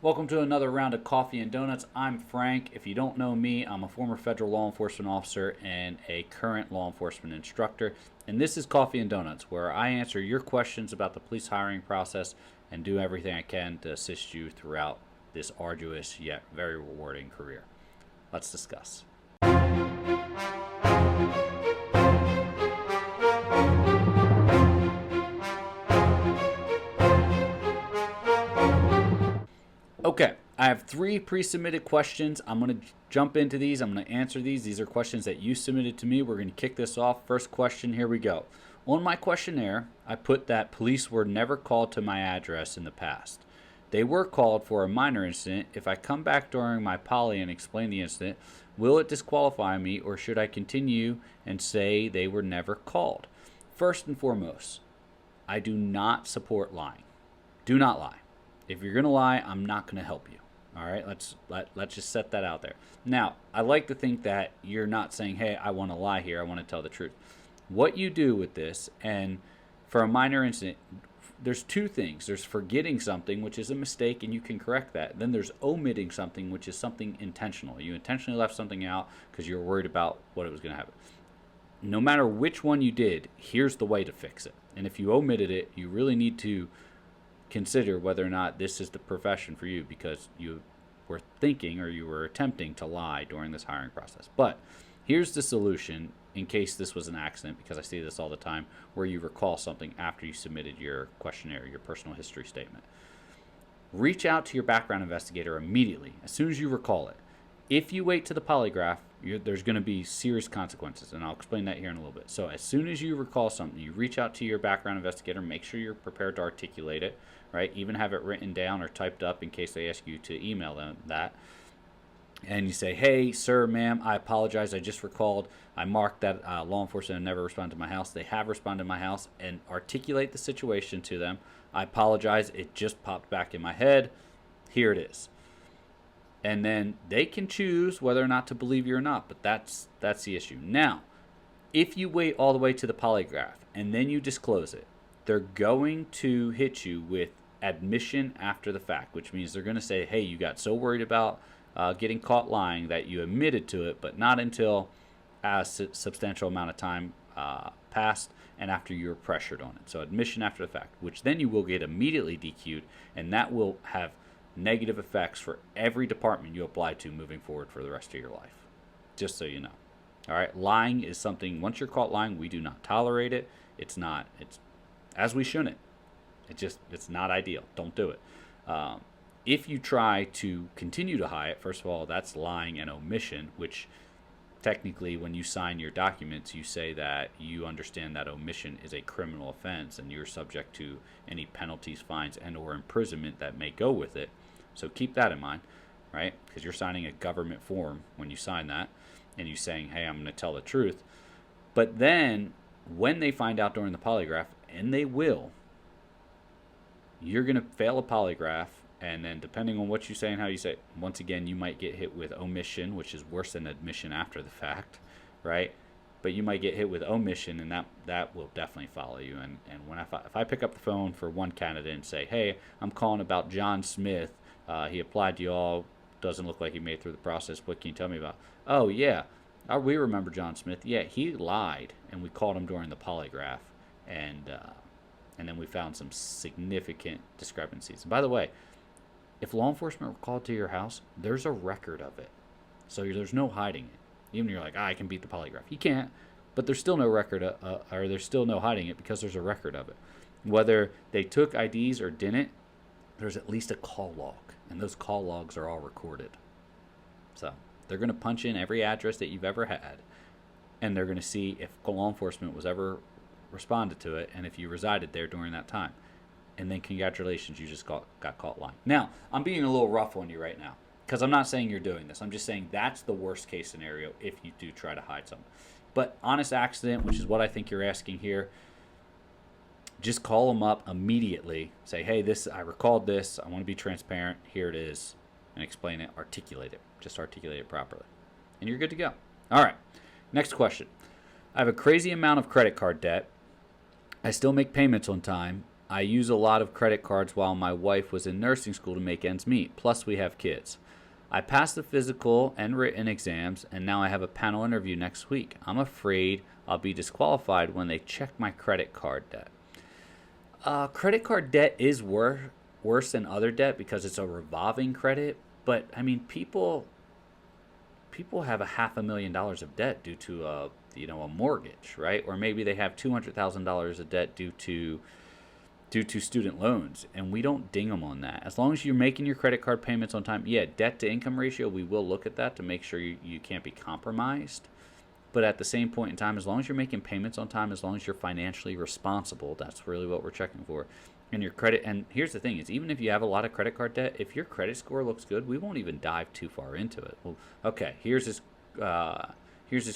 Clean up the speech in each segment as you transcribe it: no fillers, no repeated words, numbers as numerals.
Welcome to another round of Coffee and Donuts. I'm Frank. If you don't know me, I'm a former federal law enforcement officer and a current law enforcement instructor. And this is Coffee and Donuts, where I answer your questions about the police hiring process and do everything I can to assist you throughout this arduous yet very rewarding career. Let's discuss. Okay, I have three pre-submitted questions. I'm going to jump into these. I'm going to answer these. These are questions that you submitted to me. We're going to kick this off. First question, here we go. On my questionnaire, I put that police were never called to my address in the past. They were called for a minor incident. If I come back during my poly and explain the incident, will it disqualify me, or should I continue and say they were never called? First and foremost, I do not support lying. Do not lie. If you're gonna lie, I'm not gonna help you. All right, let's just set that out there. Now, I like to think that you're not saying, "Hey, I want to lie here. I want to tell the truth." What you do with this, and for a minor incident, there's two things. There's forgetting something, which is a mistake, and you can correct that. Then there's omitting something, which is something intentional. You intentionally left something out because you were worried about what it was gonna happen. No matter which one you did, here's the way to fix it. And if you omitted it, you really need to consider whether or not this is the profession for you, because you were thinking or you were attempting to lie during this hiring process. But here's the solution in case this was an accident, because I see this all the time where you recall something after you submitted your questionnaire, your personal history statement. Reach out to your background investigator immediately as soon as you recall it. If you wait to the polygraph, there's going to be serious consequences, and I'll explain that here in a little bit. So as soon as you recall something, you reach out to your background investigator. Make sure you're prepared to articulate it, right? Even have it written down or typed up in case they ask you to email them that. And you say, "Hey, sir, ma'am, I apologize. I just recalled. I marked that law enforcement never responded to my house. They have responded to my house," and articulate the situation to them. "I apologize. It just popped back in my head. Here it is." And then they can choose whether or not to believe you or not, but that's the issue. Now, if you wait all the way to the polygraph and then you disclose it, they're going to hit you with admission after the fact, which means they're going to say, "Hey, you got so worried about getting caught lying that you admitted to it, but not until a substantial amount of time passed and after you were pressured on it." So admission after the fact, which then you will get immediately DQ'd, and that will have negative effects for every department you apply to moving forward for the rest of your life. Just so you know. All right, lying is something, once you're caught lying, we do not tolerate it. It's as we shouldn't. It's not ideal. Don't do it. If you try to continue to hide it, first of all, that's lying and omission, which technically when you sign your documents, you say that you understand that omission is a criminal offense and you're subject to any penalties, fines, and or imprisonment that may go with it. So keep that in mind, right? Because you're signing a government form when you sign that, and you're saying, "Hey, I'm going to tell the truth." But then when they find out during the polygraph, and they will, you're going to fail a polygraph, and then depending on what you say and how you say it, once again, you might get hit with omission, which is worse than admission after the fact, right? But you might get hit with omission, and that will definitely follow you. And when if I pick up the phone for one candidate and say, "Hey, I'm calling about John Smith. He applied to y'all. Doesn't look like he made it through the process. What can you tell me about?" "Oh, yeah. We remember John Smith. Yeah, he lied, and we called him during the polygraph, and then we found some significant discrepancies." And by the way, if law enforcement were called to your house, there's a record of it. So there's no hiding it. Even if you're like, "I can beat the polygraph." You can't, but there's still no record, or there's still no hiding it because there's a record of it. Whether they took IDs or didn't, there's at least a call log, and those call logs are all recorded. So they're going to punch in every address that you've ever had, and they're going to see if law enforcement was ever responded to it and if you resided there during that time. And then congratulations, you just got caught lying. Now, I'm being a little rough on you right now because I'm not saying you're doing this. I'm just saying that's the worst case scenario if you do try to hide something. But honest accident, which is what I think you're asking here, just call them up immediately. Say, "Hey, I recalled this. I want to be transparent. Here it is," and explain it. Articulate it. Just articulate it properly, and you're good to go. All right. Next question. I have a crazy amount of credit card debt. I still make payments on time, I use a lot of credit cards while my wife was in nursing school to make ends meet. Plus, we have kids. I passed the physical and written exams, and now I have a panel interview next week. I'm afraid I'll be disqualified when they check my credit card debt. Credit card debt is worse than other debt because it's a revolving credit. But I mean, people have a $500,000 of debt due to a mortgage, right? Or maybe they have $200,000 of debt due to student loans, and we don't ding them on that. As long as you're making your credit card payments on time, yeah, debt to income ratio, we will look at that to make sure you can't be compromised. But at the same point in time, as long as you're making payments on time, as long as you're financially responsible, that's really what we're checking for. And your credit, and here's the thing, is even if you have a lot of credit card debt, if your credit score looks good, we won't even dive too far into it. Well, okay, here's his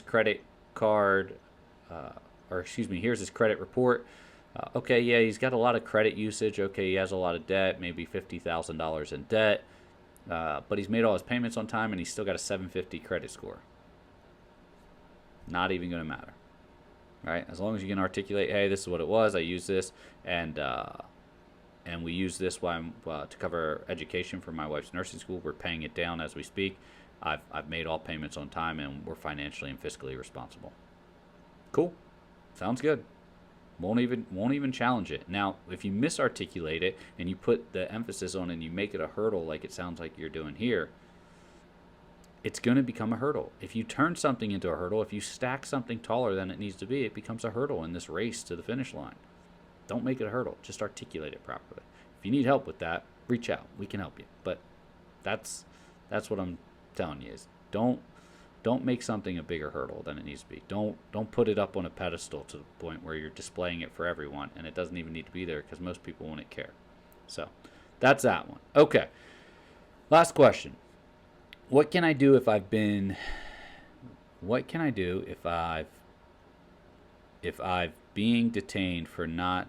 credit card, here's his credit report. Okay, yeah, he's got a lot of credit usage. Okay, he has a lot of debt, maybe $50,000 in debt, but he's made all his payments on time, and he's still got a 750 credit score. Not even going to matter, right? As long as you can articulate, hey, this is what it was. I use this, and we use this to cover education for my wife's nursing school. We're paying it down as we speak. I've made all payments on time, and we're financially and fiscally responsible. Cool, sounds good. Won't even challenge it. Now, if you misarticulate it and you put the emphasis on it and you make it a hurdle like it sounds like you're doing here, it's going to become a hurdle. If you turn something into a hurdle, if you stack something taller than it needs to be, it becomes a hurdle in this race to the finish line. Don't make it a hurdle. Just articulate it properly. If you need help with that, reach out. We can help you. But that's what I'm telling you is don't make something a bigger hurdle than it needs to be. Don't put it up on a pedestal to the point where you're displaying it for everyone, and it doesn't even need to be there because most people wouldn't care. So that's that one. Okay. Last question. What can I do if I've been being detained for not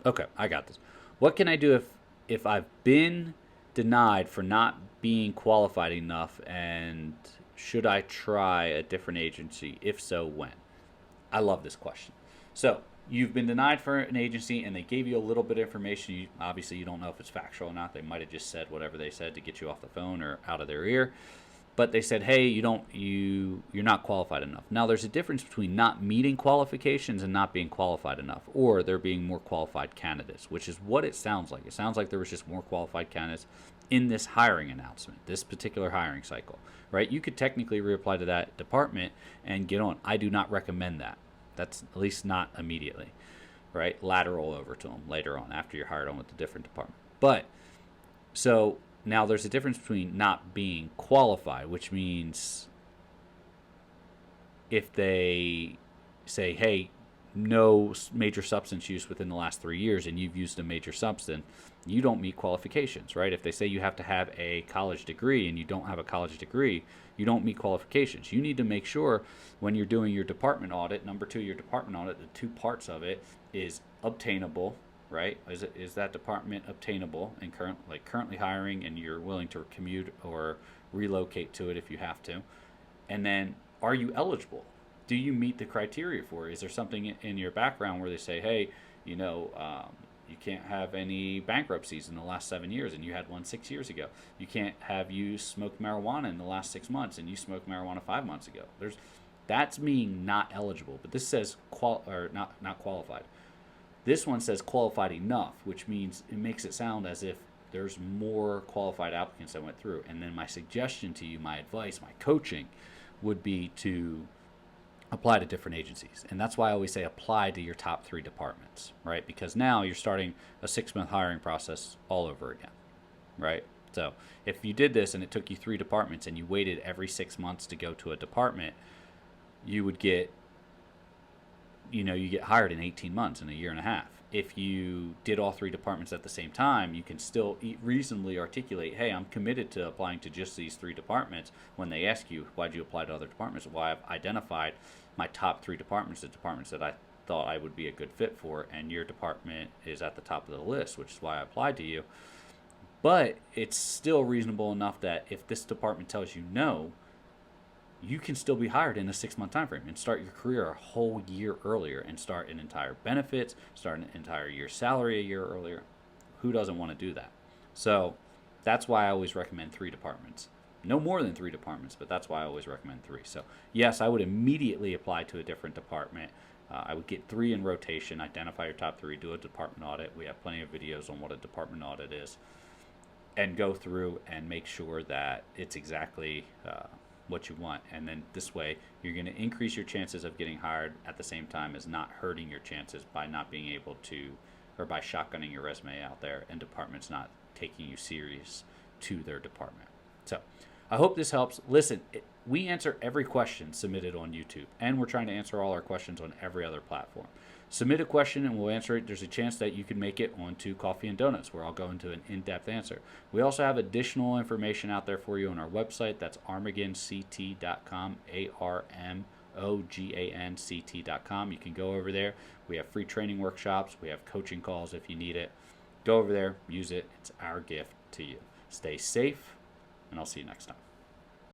Okay, I got this. What can I do if I've been denied for not being qualified enough, and should I try a different agency? If so, when? I love this question. So you've been denied for an agency and they gave you a little bit of information. Obviously, you don't know if it's factual or not. They might have just said whatever they said to get you off the phone or out of their ear. But they said, hey, you're not qualified enough. Now, there's a difference between not meeting qualifications and not being qualified enough, or there being more qualified candidates, which is what it sounds like. It sounds like there was just more qualified candidates in this hiring announcement, this particular hiring cycle, right? You could technically reapply to that department and get on. I do not recommend that. That's at least not immediately, right? Lateral over to them later on after you're hired on with a different department. But so now there's a difference between not being qualified, which means if they say, hey, no major substance use within the last 3 years and you've used a major substance, you don't meet qualifications, right? If they say you have to have a college degree and you don't have a college degree, you don't meet qualifications. You need to make sure when you're doing your department audit, number two, your department audit, the two parts of it is obtainable, right? Is that department obtainable and currently hiring, and you're willing to commute or relocate to it if you have to? And then, are you eligible? Do you meet the criteria for it? Is there something in your background where they say, hey, you can't have any bankruptcies in the last 7 years, and you had one 6 years ago. You can't have you smoked marijuana in the last 6 months, and you smoked marijuana 5 months ago. That's being not eligible, but this says not qualified. This one says qualified enough, which means it makes it sound as if there's more qualified applicants that went through. And then my suggestion to you, my advice, my coaching would be to apply to different agencies. And that's why I always say apply to your top 3 departments, right? Because now you're starting a 6-month hiring process all over again, right? So if you did this and it took you 3 departments and you waited every 6 months to go to a department, you would get you get hired in 18 months, in a year and a half. If you did all 3 departments at the same time, you can still reasonably articulate, hey, I'm committed to applying to just these 3 departments. When they ask you, why'd you apply to other departments? Well, I've identified my top 3 departments, the departments that I thought I would be a good fit for, and your department is at the top of the list, which is why I applied to you. But it's still reasonable enough that if this department tells you no, you can still be hired in a 6-month time frame and start your career a whole year earlier and start an entire benefits, start an entire year's salary a year earlier. Who doesn't want to do that? So that's why I always recommend 3 departments. No more than 3 departments, but that's why I always recommend 3. So yes, I would immediately apply to a different department. I would get 3 in rotation, identify your top 3, do a department audit. We have plenty of videos on what a department audit is, and go through and make sure that it's exactly what you want. And then this way, you're going to increase your chances of getting hired at the same time as not hurting your chances by not being able to, or by shotgunning your resume out there and departments not taking you serious to their department. So I hope this helps. Listen, we answer every question submitted on YouTube, and we're trying to answer all our questions on every other platform. Submit a question and we'll answer it. There's a chance that you can make it onto Coffee and Donuts, where I'll go into an in-depth answer. We also have additional information out there for you on our website. That's armaganct.com, ARMOGANCT.com. You can go over there. We have free training workshops. We have coaching calls if you need it. Go over there, use it. It's our gift to you. Stay safe, and I'll see you next time.